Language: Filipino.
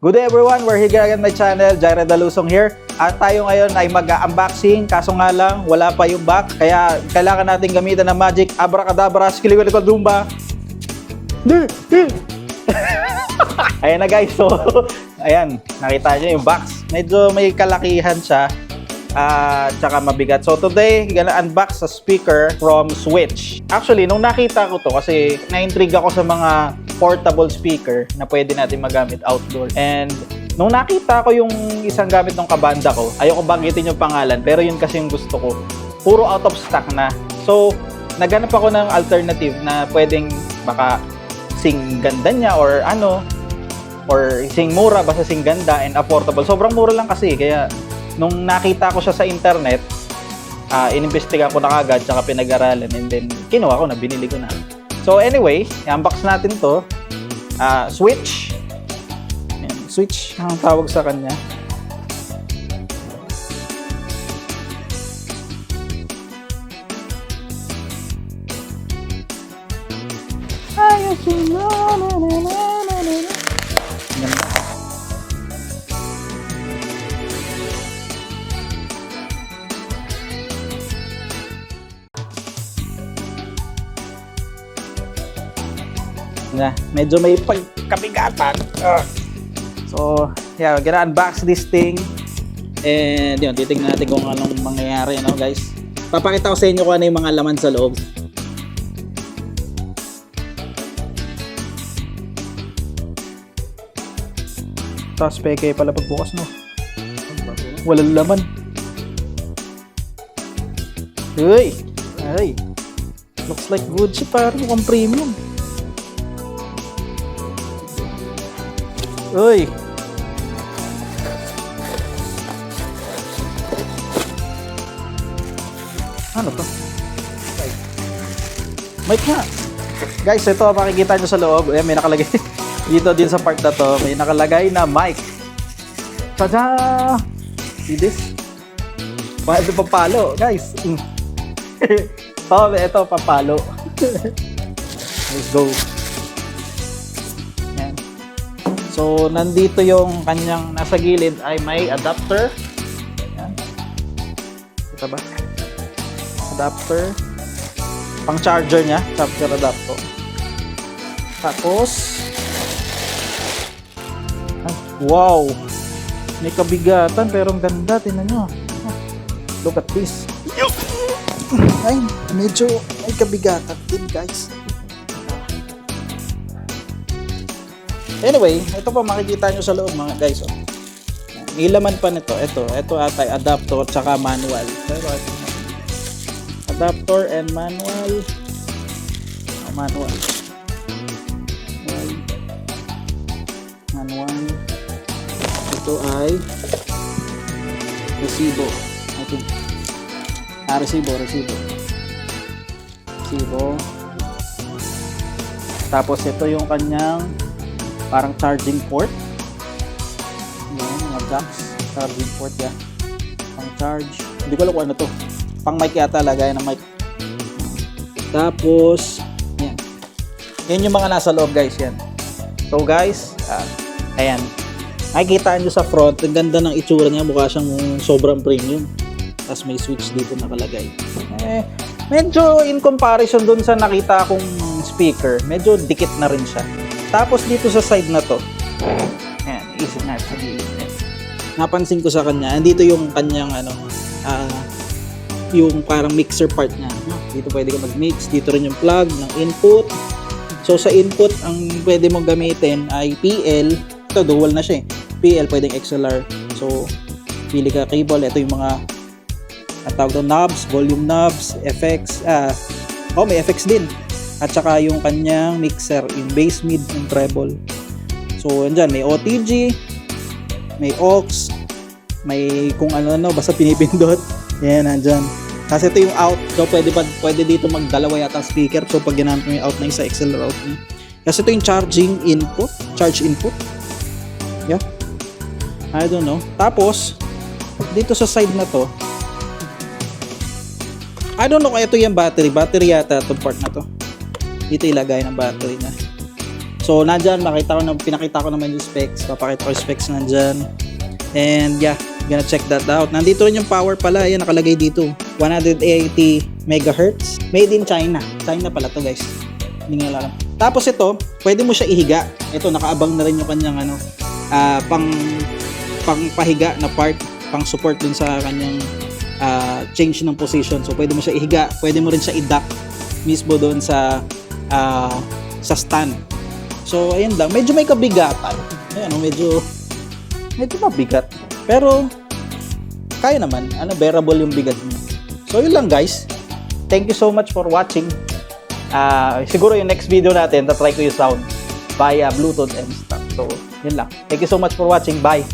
Good day everyone, we're here again on my channel, Jared Dalusong here. At tayo ngayon ay mag-unboxing, kaso nga lang wala pa yung box. Kaya kailangan natin gamitan ng magic, abracadabra, skiliwilikadumba. Ayan na guys, so ayan, nakita nyo yung box. Medyo may kalakihan siya at saka mabigat. So today, gonna unbox a speaker from Switch. Actually, nung nakita ko to, kasi na-intrigue ako sa mga portable speaker na pwede natin magamit outdoor. And nung nakita ko yung isang gamit ng kabanda ko, ayoko banggitin yung pangalan, pero yun kasi yung gusto ko. Puro out of stock na. So, naghanap ako ng alternative na pwedeng baka sing ganda niya or ano, or sing mura, basta sing ganda and affordable. Sobrang mura lang kasi, kaya nung nakita ko siya sa internet, inimbestiga ko na kagad, tsaka pinag-aralan, and then kinuha ko na, binili ko na. So anyway, i-unbox natin to. Switch. Ayan, Switch ang tawag sa kanya. Ganda. Na, medyo may pagkabigatan. So, yeah, we're gonna unbox this thing. And yun, titignan natin kung anong mangyayari, no, guys. Papakita ko sa inyo kung ano yung mga laman sa loob. Tapos peke pala pagbukas, no? Walang laman. Uy! Ay! Looks like good siya, parang mukhang premium. Uy! Ano to? Mic nga! Guys, ito makikita nyo sa loob. Ayan, may nakalagay. Dito din sa part na to, may nakalagay na mic. Tada! See this? Ito papalo, guys. Ito papalo. Let's go. So, nandito yung kanyang nasa gilid ay may adapter. Yan. Ito ba? Adapter. Pang charger niya. Charger adapter. Tapos, wow! May kabigatan pero ang ganda. Tingnan nyo. Look at this. Ay, medyo may kabigatan din, guys. Anyway, ito pa makikita nyo sa loob mga guys. Oh. May laman pa nito. Ito ata adapter tsaka manual. Adapter and manual. Manual. Ito ay resibo. Resibo. Tapos ito yung kanyang parang charging port. Yan, mga jacks. Charging port yan. Pang charge. Hindi ko alam kung ano to. Pang mic yata, lagay ng mic. Tapos, yan. Yan yung mga nasa loob, guys. Yan. So, guys, ayan. Nakikita nyo sa front, ang ganda ng itsura niya. Mukha siyang sobrang premium. Tapos may switch dito nakalagay. Medyo in comparison dun sa nakita kong speaker, medyo dikit na rin siya. Tapos dito sa side na to, ayan, isip natin sa gilid. Napansin ko sa kanya, andito yung kanyang yung parang mixer part niya. Dito pwede ka mag-mix, dito rin yung plug ng input. So sa input, ang pwede mong gamitin ay PL. Ito, dual na siya eh. PL, pwedeng XLR. So, pili ka cable. Ito yung mga tawag doon, knobs, volume knobs, effects. May effects din. At saka yung kanyang mixer, yung bass, mid, and treble. So, andyan, may OTG, may aux, may kung ano-ano, basta pinipindot. Yan, andyan. Kasi ito yung out. So, pwede dito magdalawa yata speaker. So, pag ginamit mo yung out na isa, XLR out na. Kasi ito yung charge input. Yeah. I don't know. Tapos, dito sa side na to, I don't know kaya ito yung battery. Battery yata itong part na to. Dito ilagay ng battery niya. So, So, nandyan, pinakita ko naman yung specs. Papakita ko yung specs nandyan. And yeah, gonna check that out. Nandito rin yung power pala. Ayan, nakalagay dito. 180 megahertz. Made in China. China pala to guys. Hindi nga alam. Tapos ito, pwede mo siya ihiga. Ito, nakaabang na rin yung kanyang pang pahiga na part. Pang support dun sa kanyang change ng position. So, pwede mo siya ihiga. Pwede mo rin siya i-dock mismo doon sa stand. So, ayun lang. Medyo may kabigatan. Ayan, medyo mabigat. Pero, kaya naman. Bearable yung bigat niya. So, yun lang guys. Thank you so much for watching. Siguro yung next video natin, tatry ko yung sound via Bluetooth and stuff. So, yun lang. Thank you so much for watching. Bye!